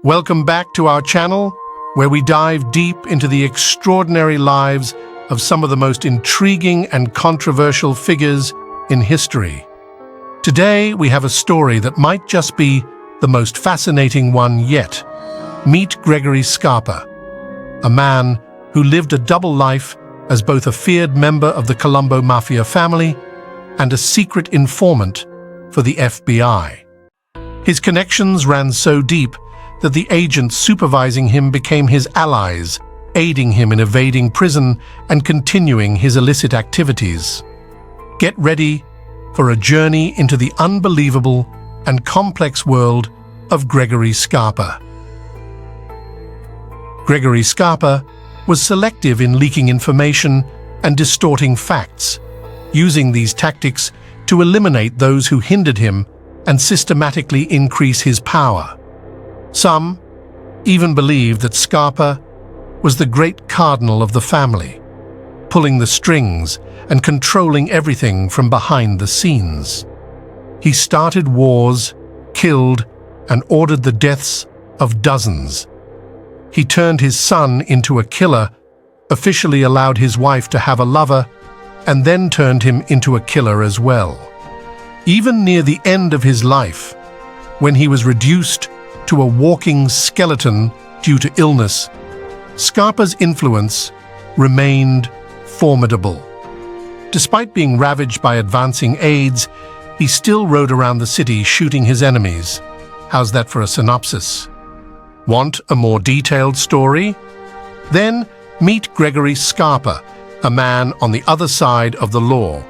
Welcome back to our channel, where we dive deep into the extraordinary lives of some of the most intriguing and controversial figures in history. Today, we have a story that might just be the most fascinating one yet. Meet Gregory Scarpa, a man who lived a double life as both a feared member of the Colombo Mafia family and a secret informant for the FBI. His connections ran so deep that the agents supervising him became his allies, aiding him in evading prison and continuing his illicit activities. Get ready for a journey into the unbelievable and complex world of Gregory Scarpa. Gregory Scarpa was selective in leaking information and distorting facts, using these tactics to eliminate those who hindered him and systematically increase his power. Some even believed that Scarpa was the great cardinal of the family, pulling the strings and controlling everything from behind the scenes. He started wars, killed, and ordered the deaths of dozens. He turned his son into a killer, officially allowed his wife to have a lover, and then turned him into a killer as well. Even near the end of his life, when he was reduced to a walking skeleton due to illness, Scarpa's influence remained formidable. Despite being ravaged by advancing AIDS, he still rode around the city shooting his enemies. How's that for a synopsis? Want a more detailed story? Then meet Gregory Scarpa, a man on the other side of the law.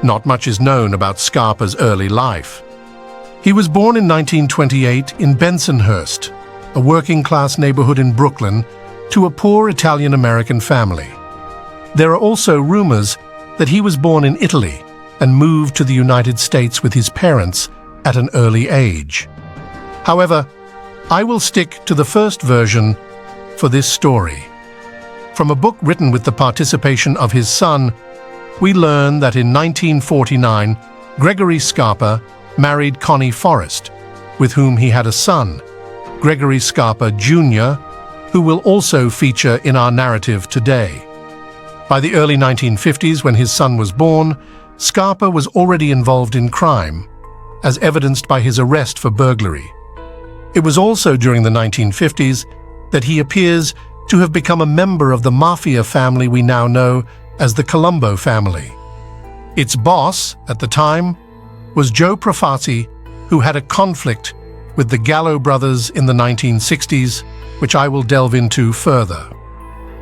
Not much is known about Scarpa's early life. He was born in 1928 in Bensonhurst, a working-class neighborhood in Brooklyn, to a poor Italian-American family. There are also rumors that he was born in Italy and moved to the United States with his parents at an early age. However, I will stick to the first version for this story. From a book written with the participation of his son, we learn that in 1949, Gregory Scarpa married Connie Forrest, with whom he had a son, Gregory Scarpa Jr., who will also feature in our narrative today. By the early 1950s, when his son was born, Scarpa was already involved in crime, as evidenced by his arrest for burglary. It was also during the 1950s that he appears to have become a member of the Mafia family we now know as the Colombo family. Its boss, at the time, was Joe Farasi, who had a conflict with the Gallo brothers in the 1960s, which I will delve into further.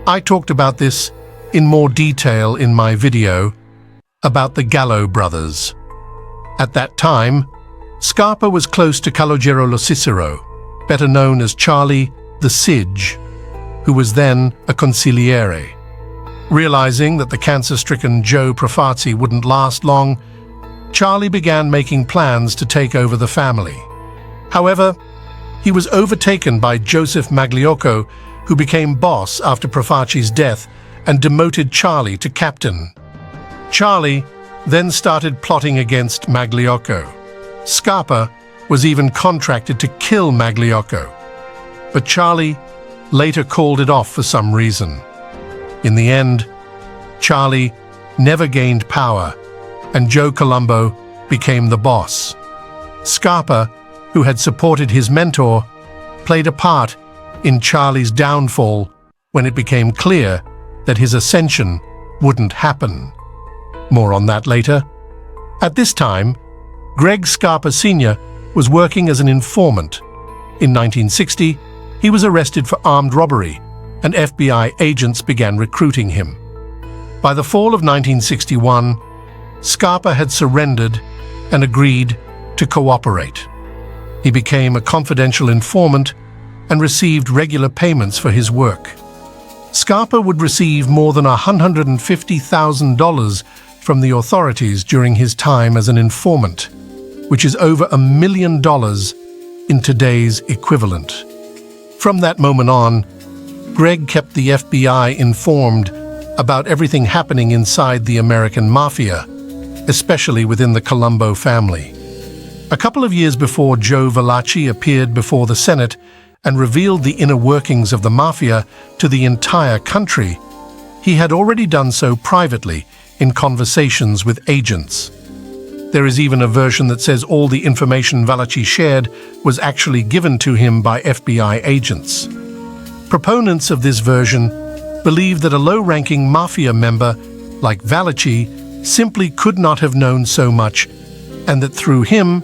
I talked about this in more detail in my video about the Gallo brothers. At that time, Scarpa was close to Calogero Lo Cicero, better known as Charlie the Sige, who was then a consigliere. Realizing that the cancer-stricken Joe Farasi wouldn't last long, Charlie began making plans to take over the family. However, he was overtaken by Joseph Magliocco, who became boss after Farasi's death and demoted Charlie to captain. Charlie then started plotting against Magliocco. Scarpa was even contracted to kill Magliocco, but Charlie later called it off for some reason. In the end, Charlie never gained power, and Joe Colombo became the boss. Scarpa, who had supported his mentor, played a part in Charlie's downfall when it became clear that his ascension wouldn't happen. More on that later. At this time, Greg Scarpa Sr. was working as an informant. In 1960, he was arrested for armed robbery, and FBI agents began recruiting him. By the fall of 1961, Scarpa had surrendered and agreed to cooperate. He became a confidential informant and received regular payments for his work. Scarpa would receive more than $150,000 from the authorities during his time as an informant, which is over $1 million in today's equivalent. From that moment on, Greg kept the FBI informed about everything happening inside the American Mafia, especially within the Colombo family. A couple of years before Joe Valachi appeared before the Senate and revealed the inner workings of the Mafia to the entire country, he had already done so privately in conversations with agents. There is even a version that says all the information Valachi shared was actually given to him by FBI agents. Proponents of this version believe that a low-ranking Mafia member like Valachi simply could not have known so much, and that through him,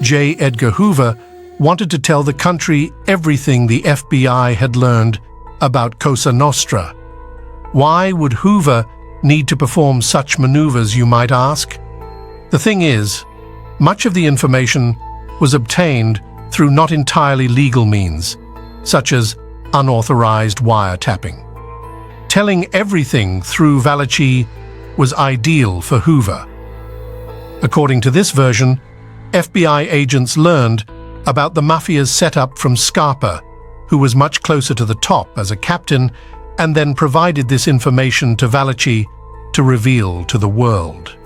J. Edgar Hoover wanted to tell the country everything the FBI had learned about Cosa Nostra. Why would Hoover need to perform such maneuvers, you might ask? The thing is, much of the information was obtained through not entirely legal means, such as unauthorized wiretapping. Telling everything through Valachi was ideal for Hoover. According to this version, FBI agents learned about the Mafia's setup from Scarpa, who was much closer to the top as a captain, and then provided this information to Valachi to reveal to the world.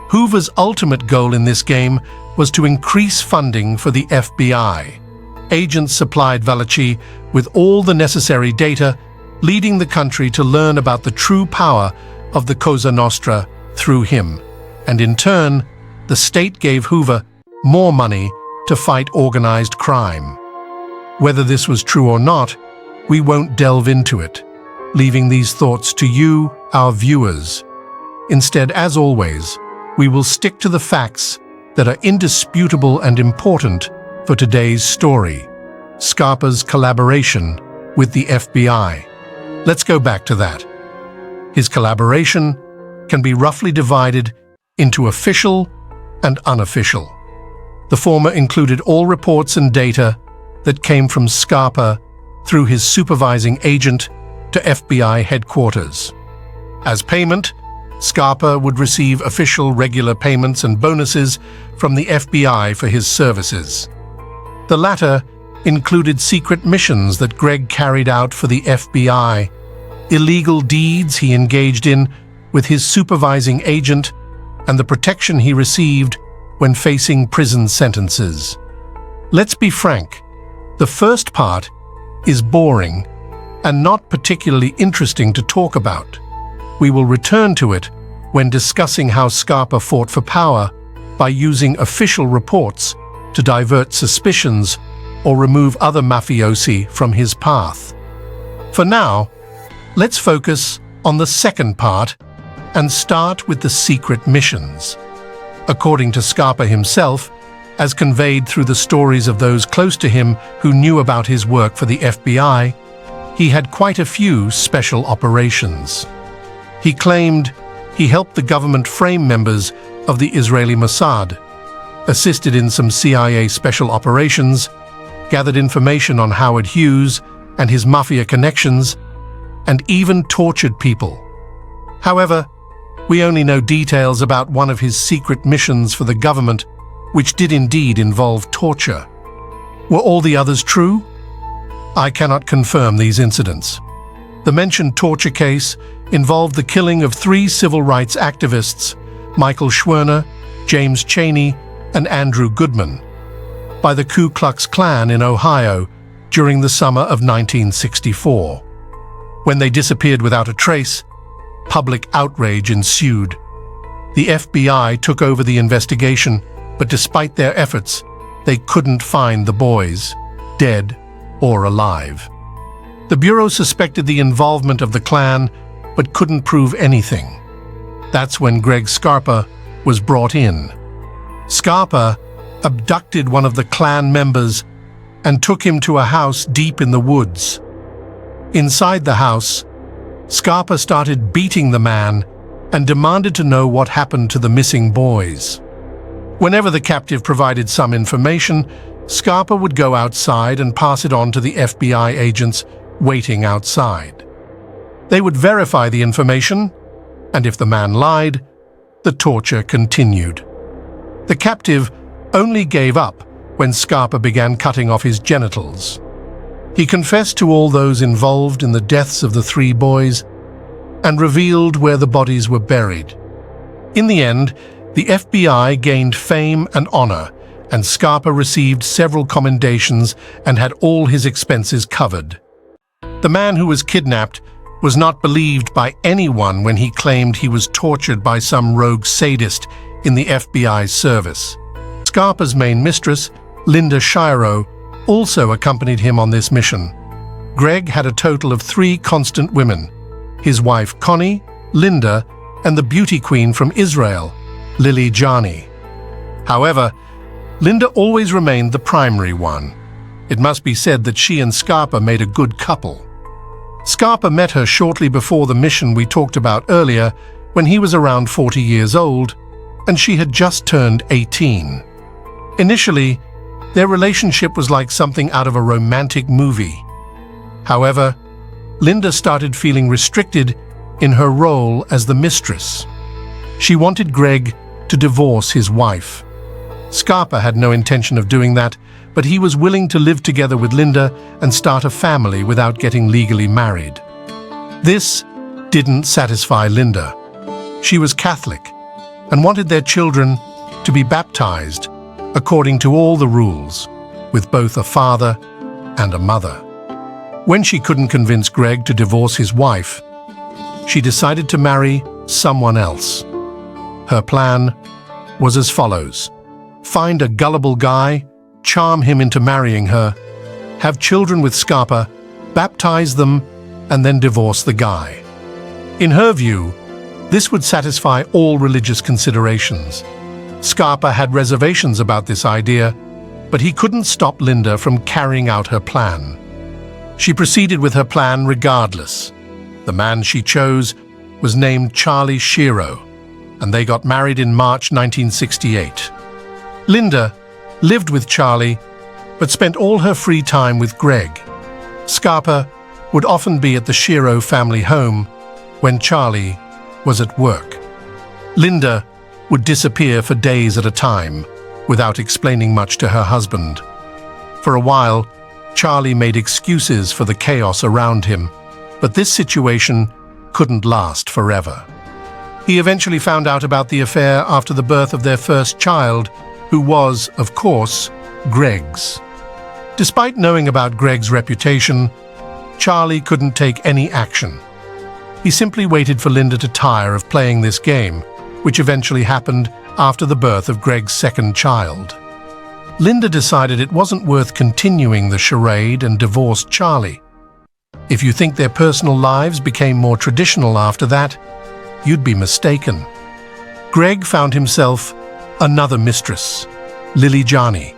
Hoover's ultimate goal in this game was to increase funding for the FBI. Agents supplied Valachi with all the necessary data, leading the country to learn about the true power of the Cosa Nostra through him, and in turn, the state gave Hoover more money to fight organized crime. Whether this was true or not, we won't delve into it, leaving these thoughts to you, our viewers. Instead, as always, we will stick to the facts that are indisputable and important for today's story: Scarpa's collaboration with the FBI. Let's go back to that. His collaboration can be roughly divided into official and unofficial. The former included all reports and data that came from Scarpa through his supervising agent to FBI headquarters. As payment, Scarpa would receive official regular payments and bonuses from the FBI for his services. The latter included secret missions that Greg carried out for the FBI, illegal deeds he engaged in with his supervising agent, and the protection he received when facing prison sentences. Let's be frank, the first part is boring and not particularly interesting to talk about. We will return to it when discussing how Scarpa fought for power by using official reports to divert suspicions or remove other mafiosi from his path. For now, let's focus on the second part and start with the secret missions. According to Scarpa himself, as conveyed through the stories of those close to him who knew about his work for the FBI, he had quite a few special operations. He claimed he helped the government frame members of the Israeli Mossad, assisted in some CIA special operations, gathered information on Howard Hughes and his Mafia connections, and even tortured people. However, we only know details about one of his secret missions for the government, which did indeed involve torture. Were all the others true? I cannot confirm these incidents. The mentioned torture case involved the killing of 3 civil rights activists, Michael Schwerner, James Chaney, and Andrew Goodman, by the Ku Klux Klan in Ohio during the summer of 1964. When they disappeared without a trace, public outrage ensued. The FBI took over the investigation, but despite their efforts, they couldn't find the boys, dead or alive. The Bureau suspected the involvement of the Klan, but couldn't prove anything. That's when Greg Scarpa was brought in. Scarpa abducted one of the Klan members and took him to a house deep in the woods. Inside the house, Scarpa started beating the man and demanded to know what happened to the missing boys. Whenever the captive provided some information, Scarpa would go outside and pass it on to the FBI agents waiting outside. They would verify the information, and if the man lied, the torture continued. The captive only gave up when Scarpa began cutting off his genitals. He confessed to all those involved in the deaths of the 3 boys and revealed where the bodies were buried. In the end, the FBI gained fame and honor and Scarpa received several commendations and had all his expenses covered. The man who was kidnapped was not believed by anyone when he claimed he was tortured by some rogue sadist in the FBI's service. Scarpa's main mistress, Linda Shiro, also accompanied him on this mission. Greg had a total of 3 constant women: his wife Connie, Linda, and the beauty queen from Israel, Lily Jani. However, Linda always remained the primary one. It must be said that she and Scarpa made a good couple. Scarpa met her shortly before the mission we talked about earlier, when he was around 40 years old, and she had just turned 18. Initially, their relationship was like something out of a romantic movie. However, Linda started feeling restricted in her role as the mistress. She wanted Greg to divorce his wife. Scarpa had no intention of doing that, but he was willing to live together with Linda and start a family without getting legally married. This didn't satisfy Linda. She was Catholic and wanted their children to be baptized according to all the rules, with both a father and a mother. When she couldn't convince Greg to divorce his wife, she decided to marry someone else. Her plan was as follows: find a gullible guy, charm him into marrying her, have children with Scarpa, baptize them, and then divorce the guy. In her view, this would satisfy all religious considerations. Scarpa had reservations about this idea, but he couldn't stop Linda from carrying out her plan. She proceeded with her plan regardless. The man she chose was named Charlie Shiro, and they got married in March 1968. Linda lived with Charlie, but spent all her free time with Greg. Scarpa would often be at the Shiro family home when Charlie was at work. Linda would disappear for days at a time without explaining much to her husband. For a while, Charlie made excuses for the chaos around him, but this situation couldn't last forever. He eventually found out about the affair after the birth of their first child, who was, of course, Greg's. Despite knowing about Greg's reputation, Charlie couldn't take any action. He simply waited for Linda to tire of playing this game, which eventually happened after the birth of Greg's second child. Linda decided it wasn't worth continuing the charade and divorced Charlie. If you think their personal lives became more traditional after that, you'd be mistaken. Greg found himself another mistress, Lily Jani,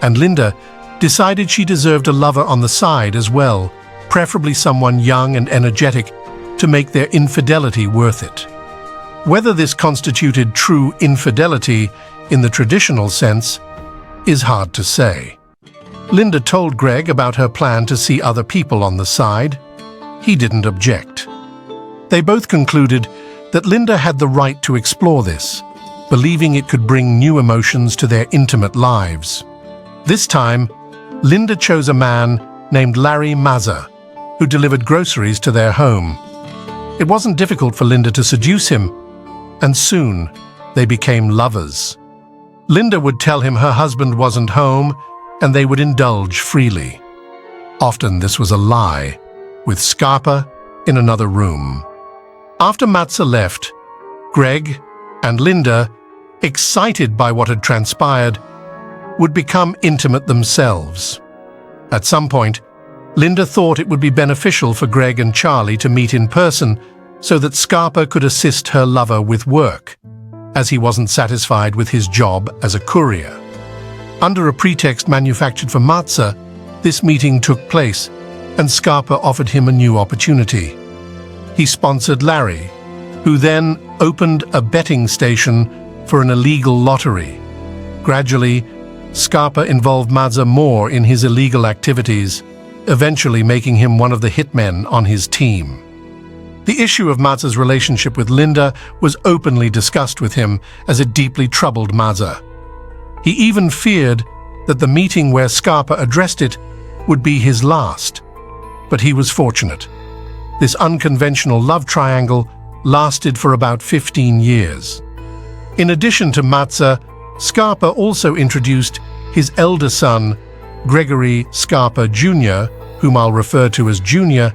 and Linda decided she deserved a lover on the side as well, preferably someone young and energetic to make their infidelity worth it. Whether this constituted true infidelity in the traditional sense is hard to say. Linda told Greg about her plan to see other people on the side. He didn't object. They both concluded that Linda had the right to explore this, believing it could bring new emotions to their intimate lives. This time, Linda chose a man named Larry Mazza, who delivered groceries to their home. It wasn't difficult for Linda to seduce him, and soon they became lovers. Linda would tell him her husband wasn't home, and they would indulge freely. Often this was a lie, with Scarpa in another room. After Mazza left, Greg and Linda, excited by what had transpired, would become intimate themselves. At some point, Linda thought it would be beneficial for Greg and Charlie to meet in person so that Scarpa could assist her lover with work, as he wasn't satisfied with his job as a courier. Under a pretext manufactured for Mazza, this meeting took place, and Scarpa offered him a new opportunity. He sponsored Larry, who then opened a betting station for an illegal lottery. Gradually, Scarpa involved Mazza more in his illegal activities, eventually making him one of the hitmen on his team. The issue of Mazza's relationship with Linda was openly discussed with him, as it deeply troubled Mazza. He even feared that the meeting where Scarpa addressed it would be his last. But he was fortunate. This unconventional love triangle lasted for about 15 years. In addition to Mazza, Scarpa also introduced his elder son, Gregory Scarpa Jr., whom I'll refer to as Junior,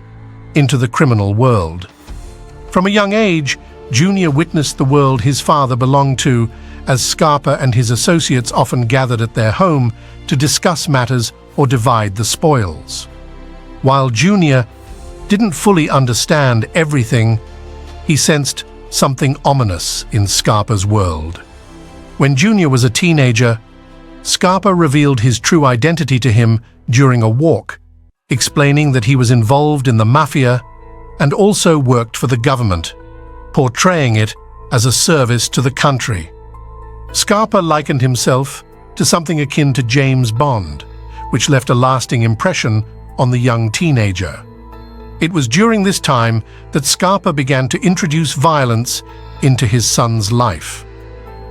into the criminal world. From a young age, Junior witnessed the world his father belonged to, as Scarpa and his associates often gathered at their home to discuss matters or divide the spoils. While Junior didn't fully understand everything, he sensed something ominous in Scarpa's world. When Junior was a teenager, Scarpa revealed his true identity to him during a walk, explaining that he was involved in the Mafia and also worked for the government, portraying it as a service to the country. Scarpa likened himself to something akin to James Bond, which left a lasting impression on the young teenager. It was during this time that Scarpa began to introduce violence into his son's life.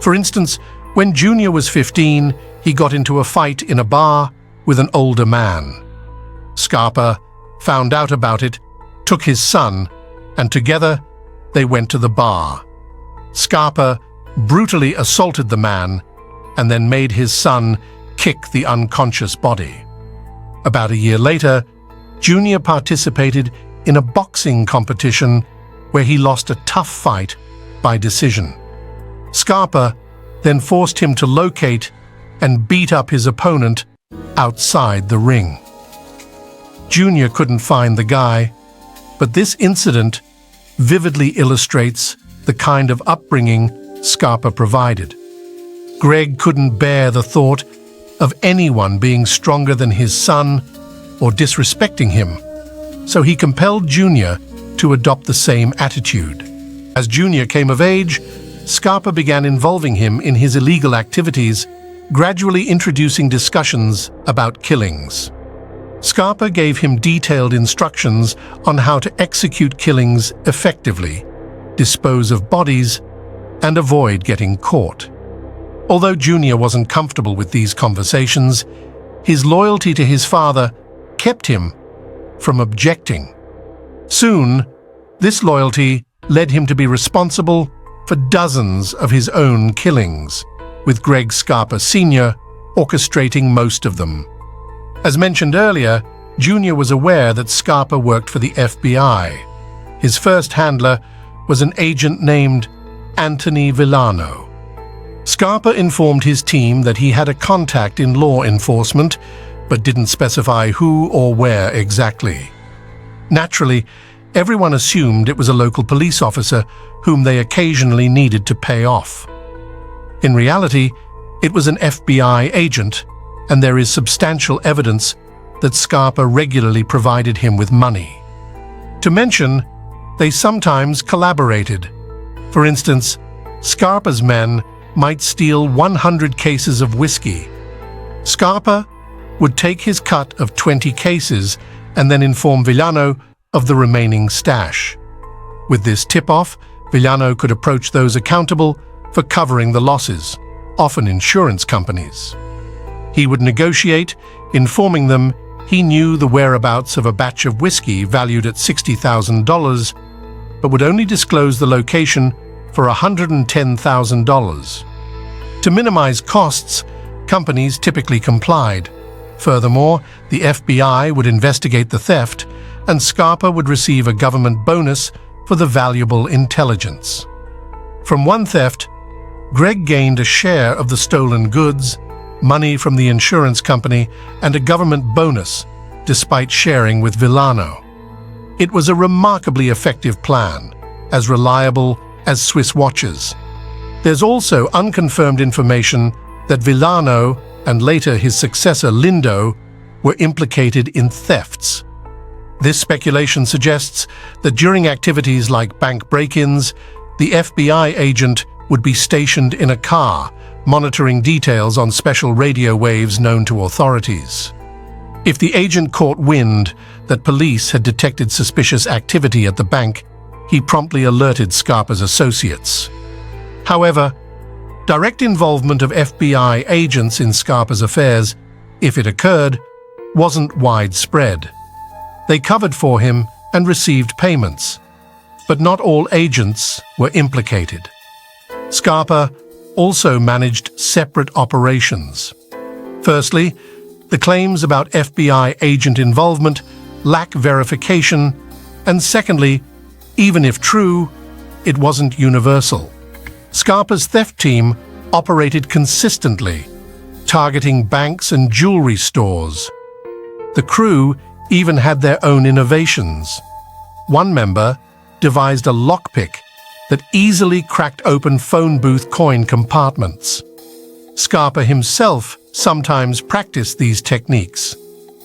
For instance, when Junior was 15, he got into a fight in a bar with an older man. Scarpa found out about it, took his son, and together they went to the bar. Scarpa brutally assaulted the man and then made his son kick the unconscious body. About a year later, Junior participated in a boxing competition where he lost a tough fight by decision. Scarpa then forced him to locate and beat up his opponent outside the ring. Junior couldn't find the guy, but this incident vividly illustrates the kind of upbringing Scarpa provided. Greg couldn't bear the thought of anyone being stronger than his son or disrespecting him, so he compelled Junior to adopt the same attitude. As Junior came of age, Scarpa began involving him in his illegal activities, gradually introducing discussions about killings. Scarpa gave him detailed instructions on how to execute killings effectively, dispose of bodies, and avoid getting caught. Although Junior wasn't comfortable with these conversations, his loyalty to his father kept him from objecting. Soon, this loyalty led him to be responsible for dozens of his own killings, with Greg Scarpa Sr. orchestrating most of them. As mentioned earlier, Junior was aware that Scarpa worked for the FBI. His first handler was an agent named Anthony Villano. Scarpa informed his team that he had a contact in law enforcement, but didn't specify who or where exactly. Naturally, everyone assumed it was a local police officer whom they occasionally needed to pay off. In reality, it was an FBI agent, and there is substantial evidence that Scarpa regularly provided him with money. To mention, they sometimes collaborated. For instance, Scarpa's men might steal 100 cases of whiskey. Scarpa would take his cut of 20 cases and then inform Villano of the remaining stash. With this tip-off, Villano could approach those accountable for covering the losses, often insurance companies. He would negotiate, informing them he knew the whereabouts of a batch of whiskey valued at $60,000, but would only disclose the location for $110,000. To minimize costs, companies typically complied. Furthermore, the FBI would investigate the theft, and Scarpa would receive a government bonus for the valuable intelligence. From one theft, Greg gained a share of the stolen goods, money from the insurance company, and a government bonus, despite sharing with Villano. It was a remarkably effective plan, as reliable as Swiss watches. There's also unconfirmed information that Villano and later his successor Lindo were implicated in thefts. This speculation suggests that during activities like bank break-ins, the FBI agent would be stationed in a car, monitoring details on special radio waves known to authorities. If the agent caught wind that police had detected suspicious activity at the bank, he promptly alerted Scarpa's associates. However, direct involvement of FBI agents in Scarpa's affairs, if it occurred, wasn't widespread. They covered for him and received payments, but not all agents were implicated. Scarpa also managed separate operations. Firstly, the claims about FBI agent involvement lack verification, and secondly, even if true, it wasn't universal. Scarpa's theft team operated consistently, targeting banks and jewelry stores. The crew even had their own innovations. One member devised a lockpick that easily cracked open phone booth coin compartments. Scarpa himself sometimes practiced these techniques.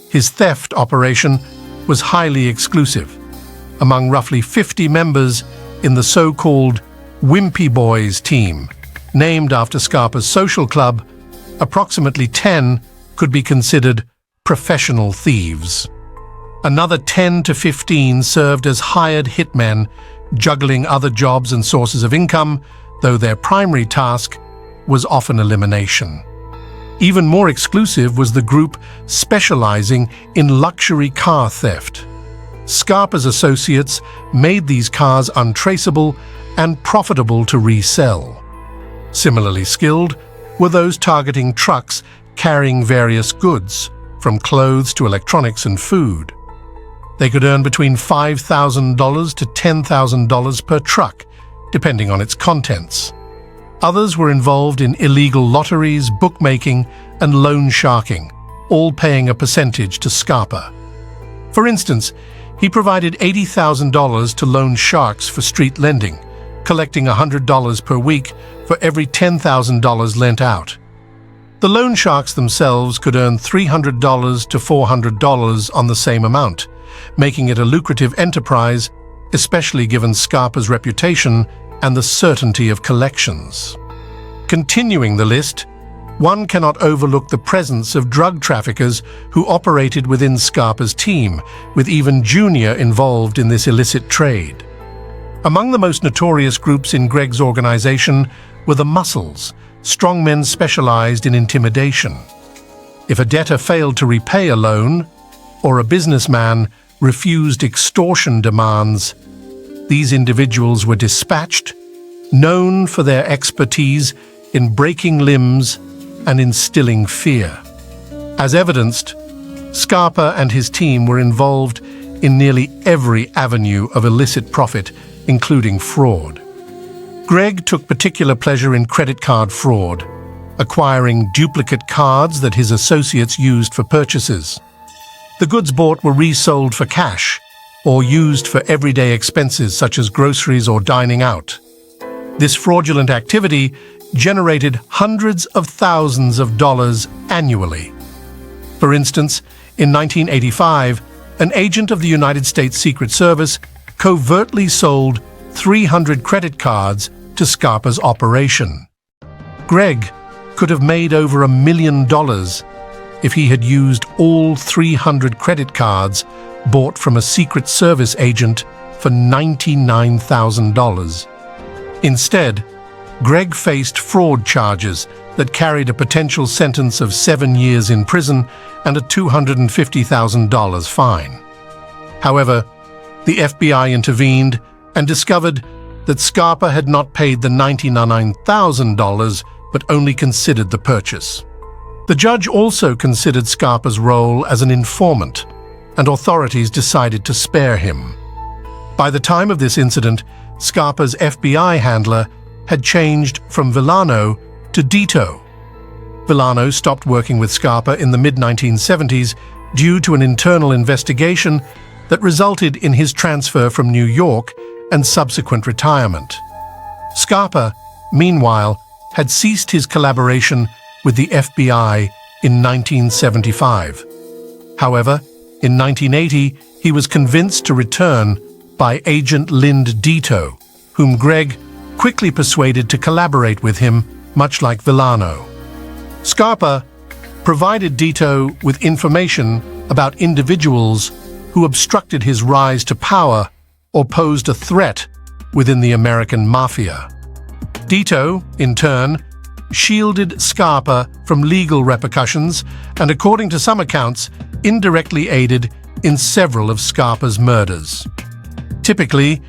His theft operation was highly exclusive. Among roughly 50 members in the so-called Wimpy Boys team, named after Scarpa's social club, approximately 10 could be considered professional thieves. Another 10 to 15 served as hired hitmen, juggling other jobs and sources of income, though their primary task was often elimination. Even more exclusive was the group specializing in luxury car theft. Scarpa's associates made these cars untraceable and profitable to resell. Similarly skilled were those targeting trucks carrying various goods, from clothes to electronics and food. They could earn between $5,000 to $10,000 per truck, depending on its contents. Others were involved in illegal lotteries, bookmaking, and loan sharking, all paying a percentage to Scarpa. For instance, he provided $80,000 to loan sharks for street lending, collecting $100 per week for every $10,000 lent out. The loan sharks themselves could earn $300 to $400 on the same amount, making it a lucrative enterprise, especially given Scarpa's reputation and the certainty of collections. Continuing the list, one cannot overlook the presence of drug traffickers who operated within Scarpa's team, with even Junior involved in this illicit trade. Among the most notorious groups in Greg's organization were the Muscles, strongmen specialized in intimidation. If a debtor failed to repay a loan, or a businessman refused extortion demands, these individuals were dispatched, known for their expertise in breaking limbs and instilling fear. As evidenced, Scarpa and his team were involved in nearly every avenue of illicit profit, including fraud. Greg took particular pleasure in credit card fraud, acquiring duplicate cards that his associates used for purchases. The goods bought were resold for cash or used for everyday expenses such as groceries or dining out. This fraudulent activity generated hundreds of thousands of dollars annually. For instance, in 1985, an agent of the United States Secret Service covertly sold 300 credit cards to Scarpa's operation. Greg could have made over $1 million if he had used all 300 credit cards bought from a Secret Service agent for $99,000. Instead, Greg faced fraud charges that carried a potential sentence of 7 years in prison and a $250,000 fine. However, the FBI intervened and discovered that Scarpa had not paid the $99,000 but only considered the purchase. The judge also considered Scarpa's role as an informant, and authorities decided to spare him. By the time of this incident, Scarpa's FBI handler had changed from Villano to Deto. Villano stopped working with Scarpa in the mid-1970s due to an internal investigation that resulted in his transfer from New York and subsequent retirement. Scarpa, meanwhile, had ceased his collaboration with the FBI in 1975. However, in 1980, he was convinced to return by Agent Lind Deto, whom Greg quickly persuaded to collaborate with him, much like Villano. Scarpa provided Deto with information about individuals who obstructed his rise to power or posed a threat within the American Mafia. Deto, in turn, shielded Scarpa from legal repercussions and, according to some accounts, indirectly aided in several of Scarpa's murders. Typically,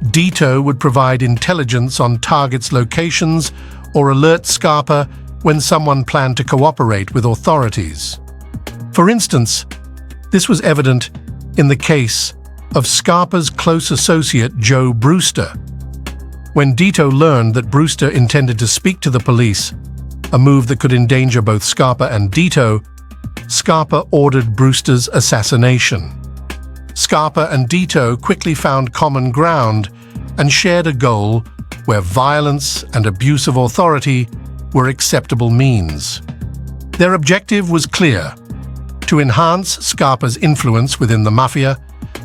Deto would provide intelligence on targets' locations or alert Scarpa when someone planned to cooperate with authorities. For instance, this was evident in the case of Scarpa's close associate Joe Brewster. When Deto learned that Brewster intended to speak to the police, a move that could endanger both Scarpa and Deto, Scarpa ordered Brewster's assassination. Scarpa and Deto quickly found common ground and shared a goal where violence and abuse of authority were acceptable means. Their objective was clear: to enhance Scarpa's influence within the Mafia,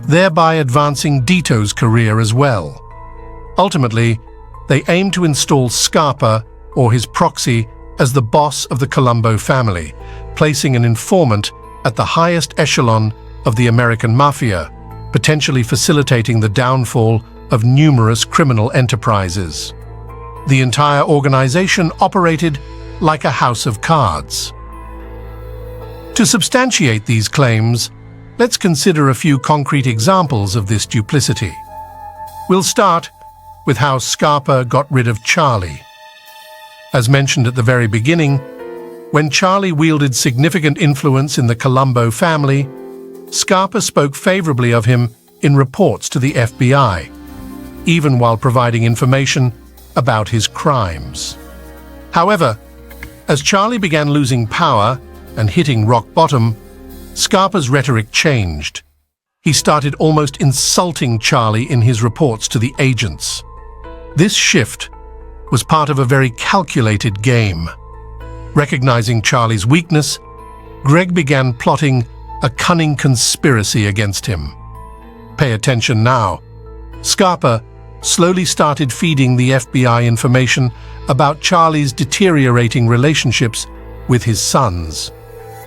thereby advancing Deto's career as well. Ultimately, they aimed to install Scarpa, or his proxy, as the boss of the Colombo family, placing an informant at the highest echelon of the American Mafia, potentially facilitating the downfall of numerous criminal enterprises. The entire organization operated like a house of cards. To substantiate these claims, let's consider a few concrete examples of this duplicity. We'll start with how Scarpa got rid of Charlie. As mentioned at the very beginning, when Charlie wielded significant influence in the Colombo family, Scarpa spoke favorably of him in reports to the FBI, even while providing information about his crimes. However, as Charlie began losing power and hitting rock bottom, Scarpa's rhetoric changed. He started almost insulting Charlie in his reports to the agents. This shift was part of a very calculated game. Recognizing Charlie's weakness, Greg began plotting a cunning conspiracy against him. Pay attention now. Scarpa slowly started feeding the FBI information about Charlie's deteriorating relationships with his sons.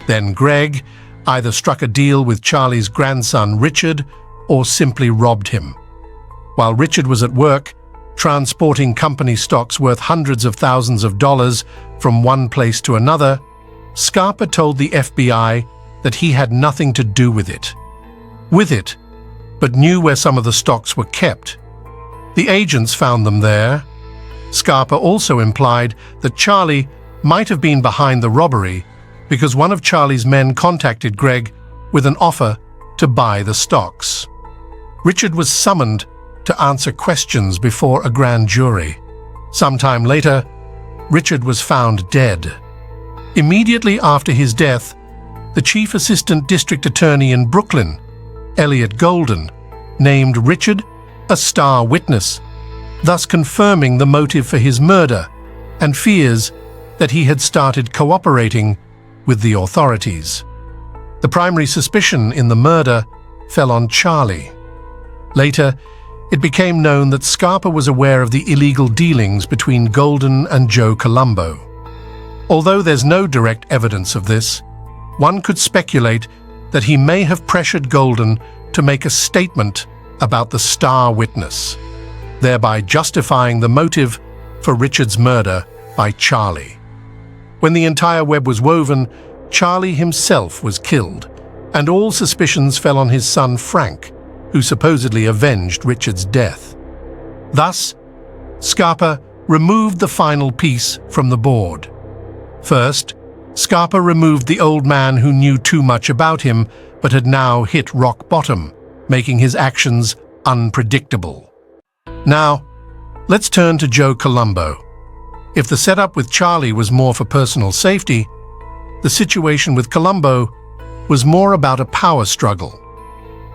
Then Greg either struck a deal with Charlie's grandson Richard or simply robbed him. While Richard was at work, transporting company stocks worth hundreds of thousands of dollars from one place to another, Scarpa told the FBI that he had nothing to do with it, but knew where some of the stocks were kept. The agents found them there. Scarpa also implied that Charlie might have been behind the robbery because one of Charlie's men contacted Greg with an offer to buy the stocks. Richard was summoned to answer questions before a grand jury. Sometime later, Richard was found dead. Immediately after his death, the chief assistant district attorney in Brooklyn, Elliot Golden, named Richard a star witness, thus confirming the motive for his murder and fears that he had started cooperating with the authorities. The primary suspicion in the murder fell on Charlie. Later, it became known that Scarpa was aware of the illegal dealings between Golden and Joe Colombo. Although there's no direct evidence of this, one could speculate that he may have pressured Golden to make a statement about the star witness, thereby justifying the motive for Richard's murder by Charlie. When the entire web was woven, Charlie himself was killed, and all suspicions fell on his son Frank, who supposedly avenged Richard's death. Thus, Scarpa removed the final piece from the board. First, Scarpa removed the old man who knew too much about him but had now hit rock bottom, making his actions unpredictable. Now, let's turn to Joe Colombo. If the setup with Charlie was more for personal safety, the situation with Colombo was more about a power struggle.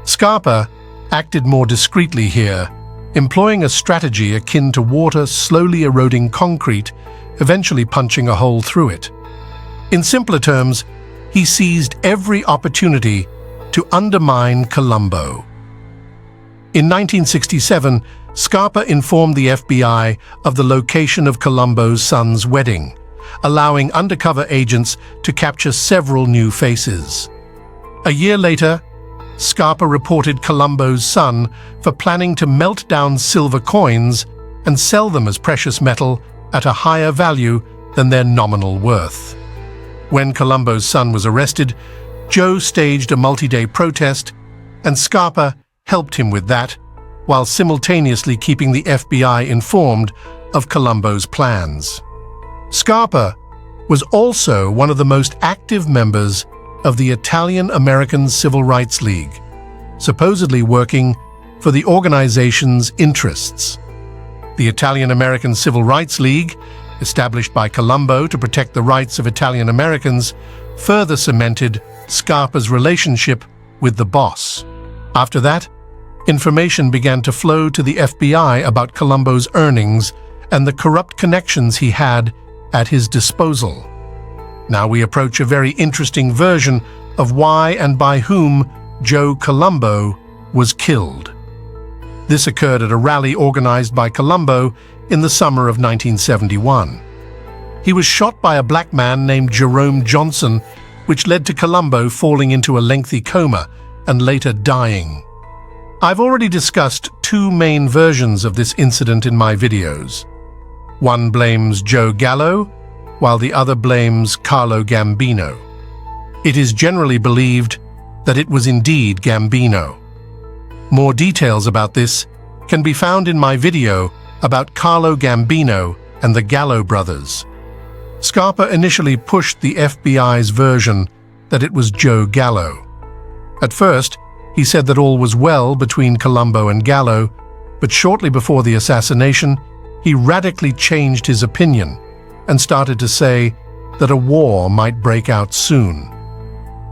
Scarpa acted more discreetly here, employing a strategy akin to water slowly eroding concrete, eventually punching a hole through it. In simpler terms, he seized every opportunity to undermine Colombo. In 1967, Scarpa informed the FBI of the location of Colombo's son's wedding, allowing undercover agents to capture several new faces. A year later, Scarpa reported Colombo's son for planning to melt down silver coins and sell them as precious metal at a higher value than their nominal worth. When Colombo's son was arrested, Joe staged a multi-day protest, and Scarpa helped him with that, while simultaneously keeping the FBI informed of Colombo's plans. Scarpa was also one of the most active members of the Italian-American Civil Rights League, supposedly working for the organization's interests. The Italian-American Civil Rights League, established by Colombo to protect the rights of Italian Americans, further cemented Scarpa's relationship with the boss. After that, information began to flow to the FBI about Colombo's earnings and the corrupt connections he had at his disposal. Now we approach a very interesting version of why and by whom Joe Colombo was killed. This occurred at a rally organized by Colombo in the summer of 1971. He was shot by a black man named Jerome Johnson, which led to Colombo falling into a lengthy coma and later dying. I've already discussed two main versions of this incident in my videos. One blames Joe Gallo, while the other blames Carlo Gambino. It is generally believed that it was indeed Gambino. More details about this can be found in my video about Carlo Gambino and the Gallo brothers. Scarpa initially pushed the FBI's version that it was Joe Gallo. At first, he said that all was well between Colombo and Gallo, but shortly before the assassination, he radically changed his opinion and started to say that a war might break out soon.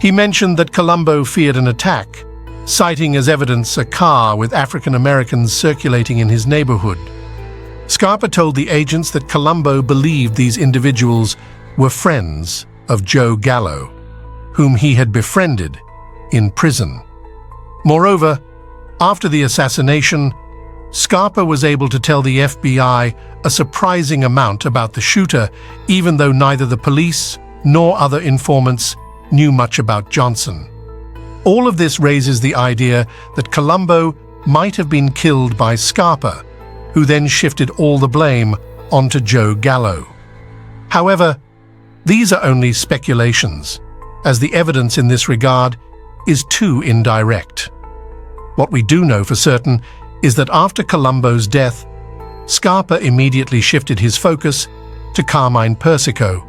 He mentioned that Colombo feared an attack, citing as evidence a car with African Americans circulating in his neighborhood. Scarpa told the agents that Colombo believed these individuals were friends of Joe Gallo, whom he had befriended in prison. Moreover, after the assassination, Scarpa was able to tell the FBI a surprising amount about the shooter, even though neither the police nor other informants knew much about Johnson. All of this raises the idea that Colombo might have been killed by Scarpa, who then shifted all the blame onto Joe Gallo. However, these are only speculations, as the evidence in this regard is too indirect. What we do know for certain is that after Colombo's death, Scarpa immediately shifted his focus to Carmine Persico,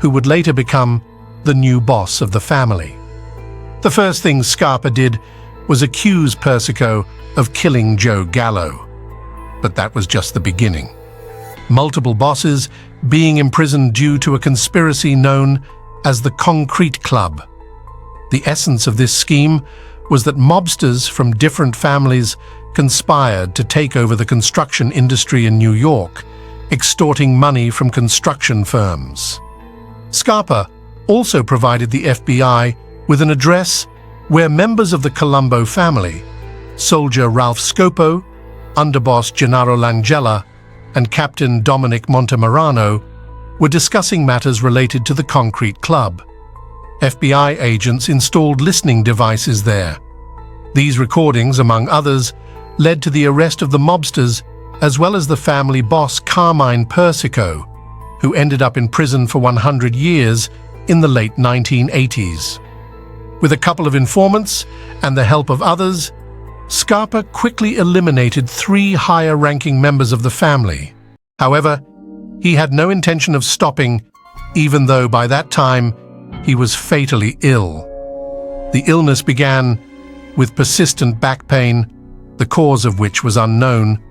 who would later become the new boss of the family. The first thing Scarpa did was accuse Persico of killing Joe Gallo. But that was just the beginning. Multiple bosses being imprisoned due to a conspiracy known as the Concrete Club. The essence of this scheme was that mobsters from different families conspired to take over the construction industry in New York, extorting money from construction firms. Scarpa also provided the FBI with an address where members of the Colombo family, soldier Ralph Scopo, underboss Gennaro Langella, and Captain Dominic Montemarano, were discussing matters related to the Concrete Club. FBI agents installed listening devices there. These recordings, among others, led to the arrest of the mobsters as well as the family boss Carmine Persico, who ended up in prison for 100 years in the late 1980s. With a couple of informants and the help of others, Scarpa quickly eliminated 3 higher-ranking members of the family. However, he had no intention of stopping, even though by that time he was fatally ill. The illness began with persistent back pain, the cause of which was unknown,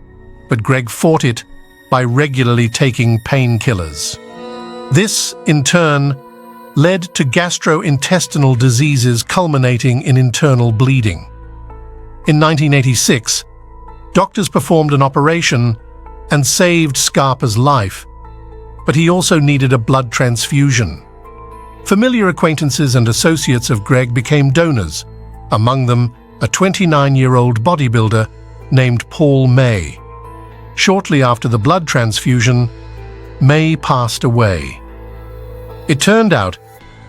but Greg fought it by regularly taking painkillers. This, in turn, led to gastrointestinal diseases culminating in internal bleeding. In 1986, doctors performed an operation and saved Scarpa's life, but he also needed a blood transfusion. Familiar acquaintances and associates of Greg became donors, among them a 29-year-old bodybuilder named Paul May. Shortly after the blood transfusion, May passed away. It turned out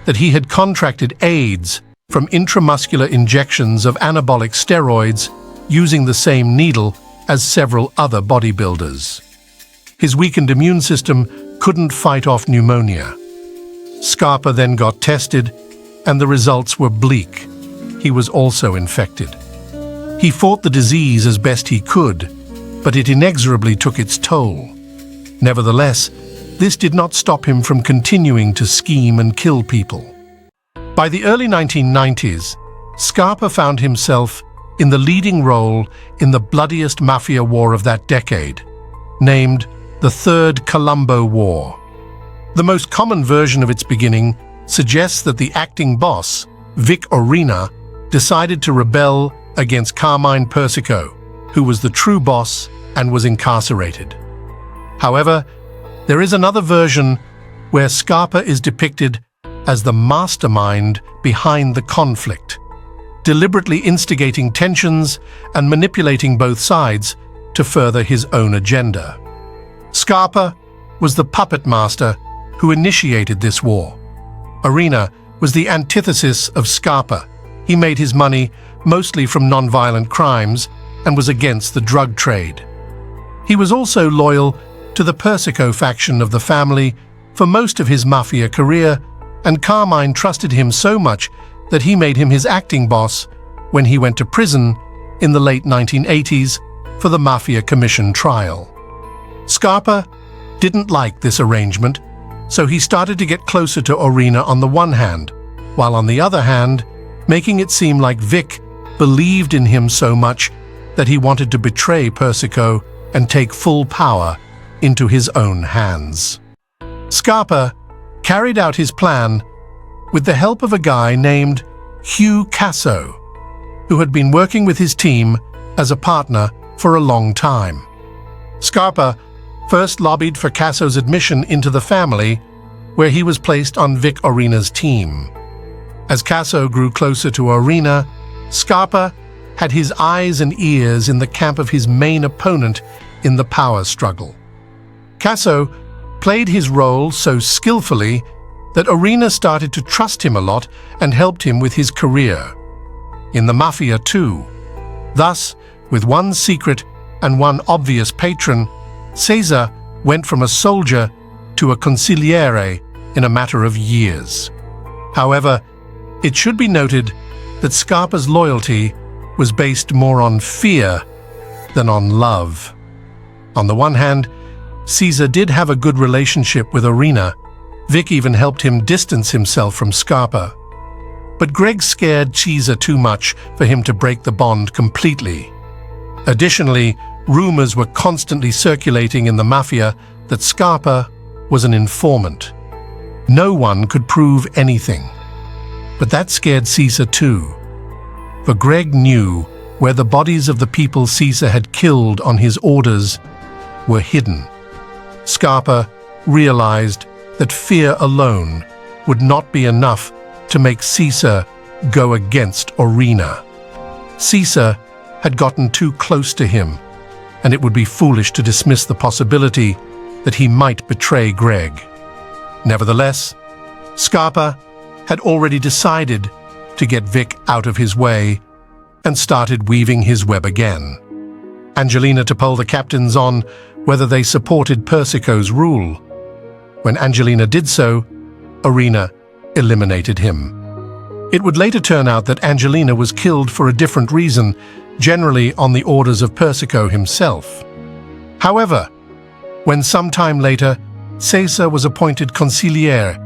that he had contracted AIDS from intramuscular injections of anabolic steroids using the same needle as several other bodybuilders. His weakened immune system couldn't fight off pneumonia. Scarpa then got tested, and the results were bleak. He was also infected. He fought the disease as best he could, but it inexorably took its toll. Nevertheless, this did not stop him from continuing to scheme and kill people. By the early 1990s, Scarpa found himself in the leading role in the bloodiest mafia war of that decade, named the Third Colombo War. The most common version of its beginning suggests that the acting boss, Vic Orena, decided to rebel against Carmine Persico, who was the true boss and was incarcerated. However, there is another version where Scarpa is depicted as the mastermind behind the conflict, deliberately instigating tensions and manipulating both sides to further his own agenda. Scarpa was the puppet master who initiated this war. Orena was the antithesis of Scarpa. He made his money mostly from non-violent crimes and was against the drug trade. He was also loyal to the Persico faction of the family for most of his mafia career, and Carmine trusted him so much that he made him his acting boss when he went to prison in the late 1980s for the Mafia Commission trial. Scarpa didn't like this arrangement, so he started to get closer to Orena on the one hand, while on the other hand, making it seem like Vic believed in him so much that he wanted to betray Persico and take full power into his own hands. Scarpa carried out his plan with the help of a guy named Hugh Casso, who had been working with his team as a partner for a long time. Scarpa first lobbied for Casso's admission into the family, where he was placed on Vic Orena's team. As Casso grew closer to Orena, Scarpa had his eyes and ears in the camp of his main opponent in the power struggle. Casso played his role so skillfully that Orena started to trust him a lot and helped him with his career. In the Mafia too. Thus, with one secret and one obvious patron, Cesar went from a soldier to a consigliere in a matter of years. However, it should be noted that Scarpa's loyalty was based more on fear than on love. On the one hand, Cesar did have a good relationship with Orena. Vic even helped him distance himself from Scarpa. But Greg scared Cesar too much for him to break the bond completely. Additionally, rumors were constantly circulating in the Mafia that Scarpa was an informant. No one could prove anything. But that scared Cesar too. For Greg knew where the bodies of the people Cesar had killed on his orders were hidden. Scarpa realized that fear alone would not be enough to make Cesar go against Orena. Cesar had gotten too close to him, and it would be foolish to dismiss the possibility that he might betray Greg. Nevertheless, Scarpa had already decided to get Vic out of his way and started weaving his web again. Angelina to poll the captains on whether they supported Persico's rule. When Angelina did so, Orena eliminated him. It would later turn out that Angelina was killed for a different reason, generally on the orders of Persico himself. However, when sometime later Cesar was appointed consigliere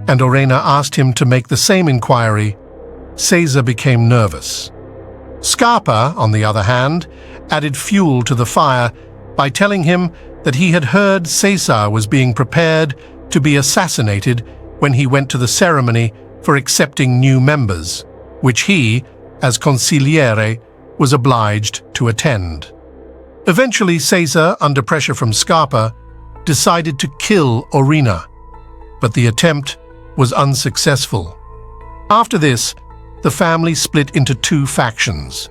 and Orena asked him to make the same inquiry, Cesar became nervous. Scarpa, on the other hand, added fuel to the fire by telling him that he had heard Cesar was being prepared to be assassinated when he went to the ceremony for accepting new members, which he, as consigliere, was obliged to attend. Eventually, Cesar, under pressure from Scarpa, decided to kill Orena, but the attempt was unsuccessful. After this, the family split into two factions.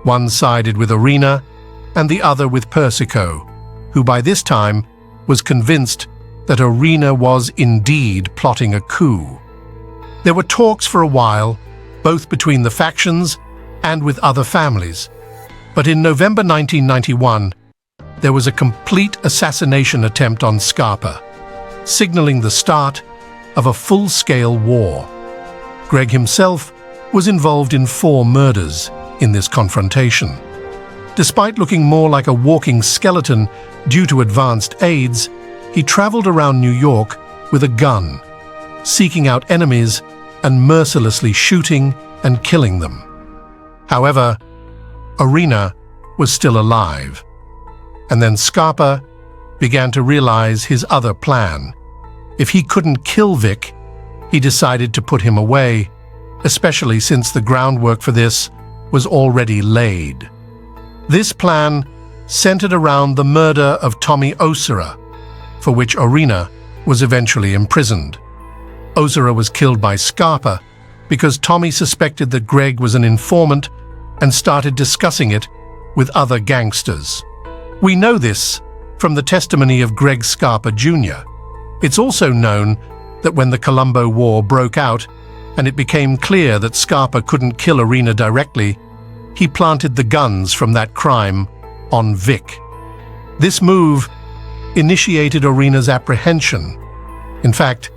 One sided with Orena and the other with Persico, who by this time was convinced that Orena was indeed plotting a coup. There were talks for a while, both between the factions and with other families, but in November 1991, there was a complete assassination attempt on Scarpa, signaling the start of a full-scale war. Greg himself was involved in 4 murders in this confrontation. Despite looking more like a walking skeleton due to advanced aids, he traveled around New York with a gun, seeking out enemies and mercilessly shooting and killing them. However, Irina was still alive. And then Scarpa began to realize his other plan. If he couldn't kill Vic, he decided to put him away, especially since the groundwork for this was already laid. This plan centered around the murder of Tommy Osira, for which Irina was eventually imprisoned. Osira was killed by Scarpa because Tommy suspected that Greg was an informant and started discussing it with other gangsters. We know this from the testimony of Greg Scarpa Jr. It's also known that when the Colombo War broke out and it became clear that Scarpa couldn't kill Irina directly, he planted the guns from that crime on Vic. This move initiated Irina's apprehension. In fact,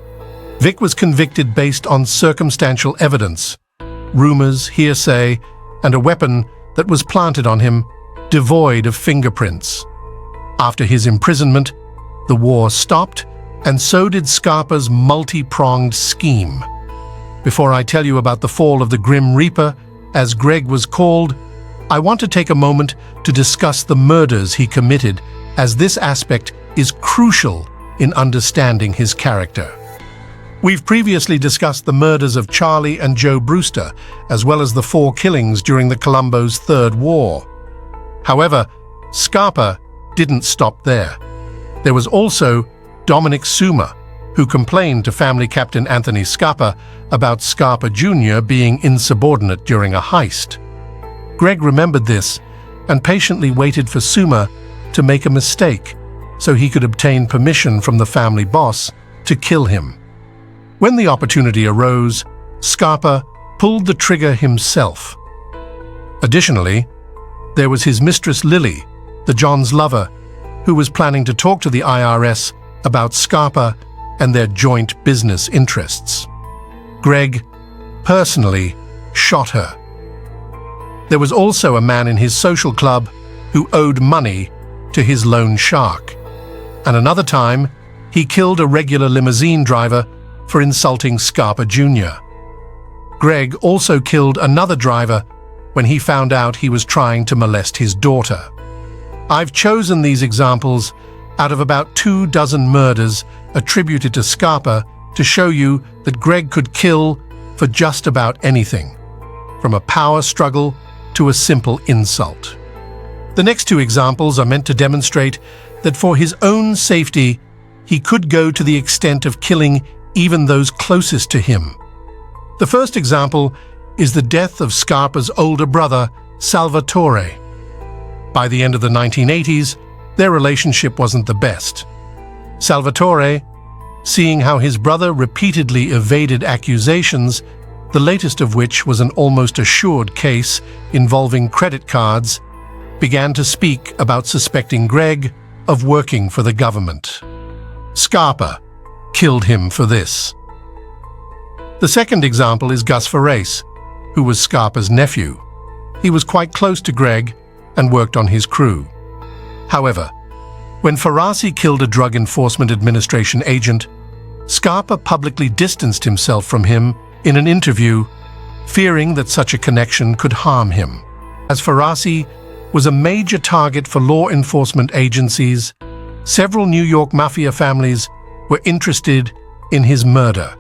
Vic was convicted based on circumstantial evidence, rumors, hearsay, and a weapon that was planted on him, devoid of fingerprints. After his imprisonment, the war stopped, and so did Scarpa's multi-pronged scheme. Before I tell you about the fall of the Grim Reaper, as Greg was called, I want to take a moment to discuss the murders he committed, as this aspect is crucial in understanding his character. We've previously discussed the murders of Charlie and Joe Brewster, as well as the 4 killings during the Colombo's Third War. However, Scarpa didn't stop there. There was also Dominic Suma, who complained to family captain Anthony Scarpa about Scarpa Jr. being insubordinate during a heist. Greg remembered this and patiently waited for Suma to make a mistake so he could obtain permission from the family boss to kill him. When the opportunity arose, Scarpa pulled the trigger himself. Additionally, there was his mistress Lily, the John's lover, who was planning to talk to the IRS about Scarpa and their joint business interests. Greg personally shot her. There was also a man in his social club who owed money to his loan shark. And another time, he killed a regular limousine driver for insulting Scarpa Jr. Greg also killed another driver when he found out he was trying to molest his daughter. I've chosen these examples out of about 24 murders attributed to Scarpa to show you that Greg could kill for just about anything, from a power struggle to a simple insult. The next 2 examples are meant to demonstrate that for his own safety, he could go to the extent of killing even those closest to him. The first example is the death of Scarpa's older brother, Salvatore. By the end of the 1980s, their relationship wasn't the best. Salvatore, seeing how his brother repeatedly evaded accusations, the latest of which was an almost assured case involving credit cards, began to speak about suspecting Greg of working for the government. Scarpa killed him for this. The second example is Gus Farasi, who was Scarpa's nephew. He was quite close to Greg and worked on his crew. However, when Farasi killed a Drug Enforcement Administration agent, Scarpa publicly distanced himself from him in an interview, fearing that such a connection could harm him. As Farasi was a major target for law enforcement agencies, several New York Mafia families were interested in his murder,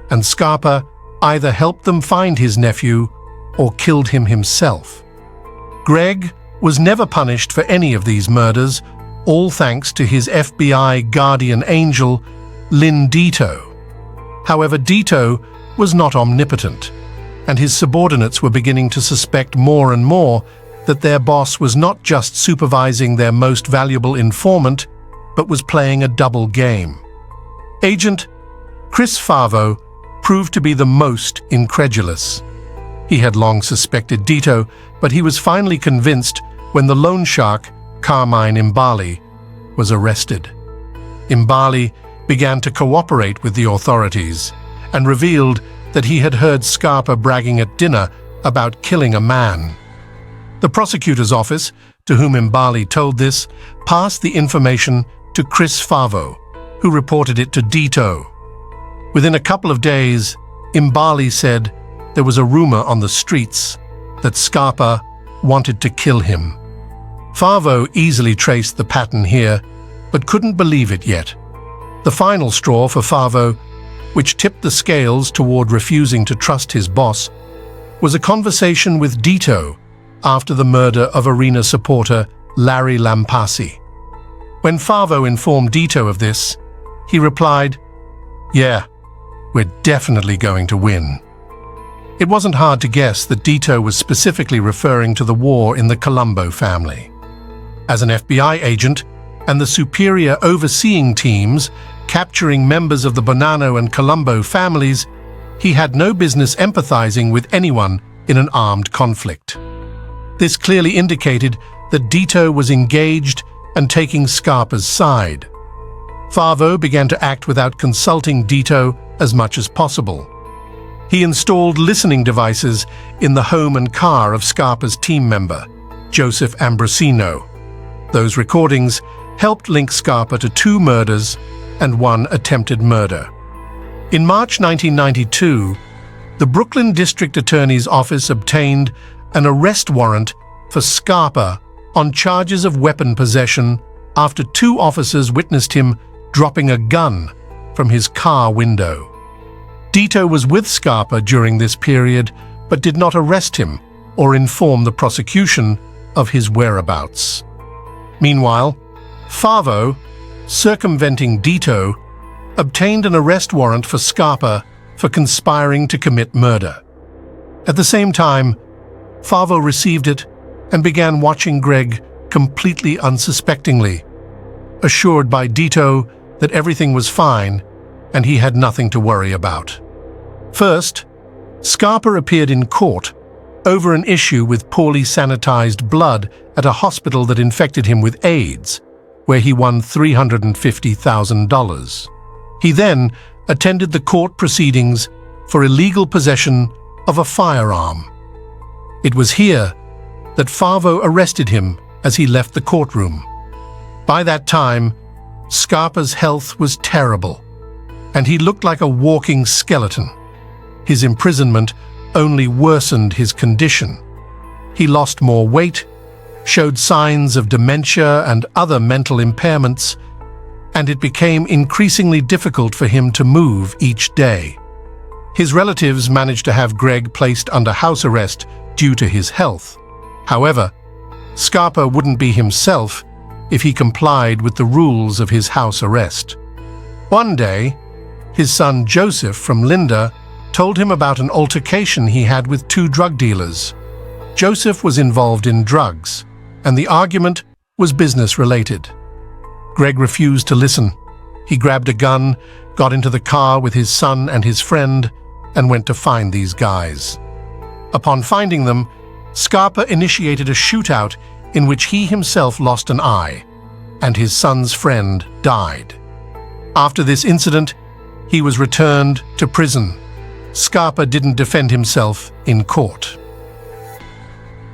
and Scarpa either helped them find his nephew or killed him himself. Greg was never punished for any of these murders, all thanks to his FBI guardian angel, Lynn Deto. However, Deto was not omnipotent, and his subordinates were beginning to suspect more and more that their boss was not just supervising their most valuable informant, but was playing a double game. Agent Chris Favo proved to be the most incredulous. He had long suspected Deto, but he was finally convinced when the loan shark, Carmine Imbali, was arrested. Imbali began to cooperate with the authorities and revealed that he had heard Scarpa bragging at dinner about killing a man. The prosecutor's office, to whom Imbali told this, passed the information to Chris Favo, who reported it to Deto. Within a couple of days, Imbali said there was a rumor on the streets that Scarpa wanted to kill him. Favo easily traced the pattern here, but couldn't believe it yet. The final straw for Favo, which tipped the scales toward refusing to trust his boss, was a conversation with Deto after the murder of arena supporter Larry Lampasi. When Favo informed Deto of this, he replied, "Yeah, we're definitely going to win." It wasn't hard to guess that Deto was specifically referring to the war in the Colombo family. As an FBI agent and the superior overseeing teams capturing members of the Bonanno and Colombo families, he had no business empathizing with anyone in an armed conflict. This clearly indicated that Deto was engaged and taking Scarpa's side. Favo began to act without consulting Deto as much as possible. He installed listening devices in the home and car of Scarpa's team member, Joseph Ambrosino. Those recordings helped link Scarpa to 2 murders and 1 attempted murder. In March 1992, the Brooklyn District Attorney's Office obtained an arrest warrant for Scarpa on charges of weapon possession after 2 officers witnessed him dropping a gun from his car window. Deto was with Scarpa during this period, but did not arrest him or inform the prosecution of his whereabouts. Meanwhile, Favo, circumventing Deto, obtained an arrest warrant for Scarpa for conspiring to commit murder. At the same time, Favo received it and began watching Greg completely unsuspectingly, assured by Deto that everything was fine and he had nothing to worry about. First, Scarpa appeared in court over an issue with poorly sanitized blood at a hospital that infected him with AIDS, where he won $350,000. He then attended the court proceedings for illegal possession of a firearm. It was here that Favo arrested him as he left the courtroom. By that time, Scarpa's health was terrible, and he looked like a walking skeleton. His imprisonment only worsened his condition. He lost more weight, showed signs of dementia and other mental impairments, and it became increasingly difficult for him to move each day. His relatives managed to have Greg placed under house arrest due to his health. However, Scarpa wouldn't be himself if he complied with the rules of his house arrest. One day, his son Joseph from Linda told him about an altercation he had with 2 drug dealers. Joseph was involved in drugs, and the argument was business-related. Greg refused to listen. He grabbed a gun, got into the car with his son and his friend, and went to find these guys. Upon finding them, Scarpa initiated a shootout in which he himself lost an eye, and his son's friend died. After this incident, he was returned to prison. Scarpa didn't defend himself in court.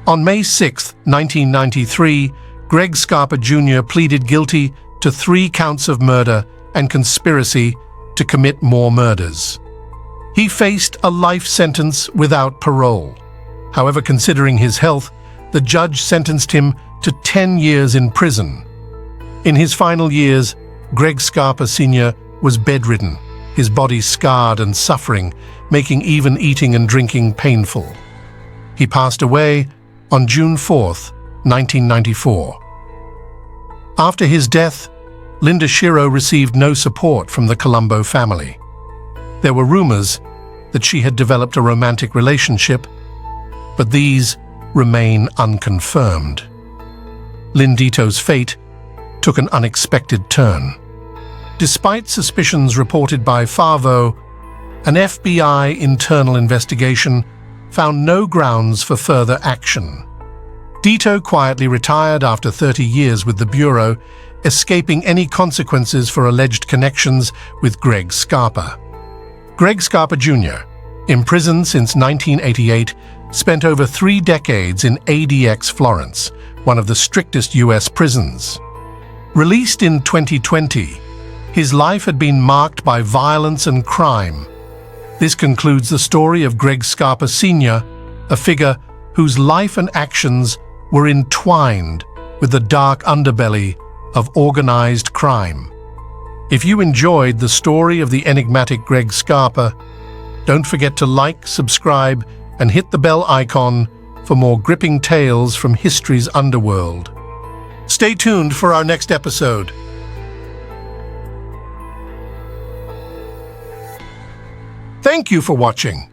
On May 6, 1993, Greg Scarpa Jr. pleaded guilty to 3 counts of murder and conspiracy to commit more murders. He faced a life sentence without parole. However, considering his health, the judge sentenced him to 10 years in prison. In his final years, Greg Scarpa Sr. was bedridden, his body scarred and suffering, making even eating and drinking painful. He passed away on June 4, 1994. After his death, Linda Shiro received no support from the Colombo family. There were rumors that she had developed a romantic relationship, but these remain unconfirmed. Lindito's fate took an unexpected turn. Despite suspicions reported by Favo, an FBI internal investigation found no grounds for further action. Deto quietly retired after 30 years with the Bureau, escaping any consequences for alleged connections with Greg Scarpa. Greg Scarpa Jr., imprisoned since 1988, spent over 3 decades in ADX Florence, one of the strictest U.S. prisons. Released in 2020, His life had been marked by violence and crime. This concludes the story of Greg Scarpa Sr., a figure whose life and actions were entwined with the dark underbelly of organized crime. If you enjoyed the story of the enigmatic Greg Scarpa, don't forget to like, subscribe, and hit the bell icon for more gripping tales from history's underworld. Stay tuned for our next episode. Thank you for watching.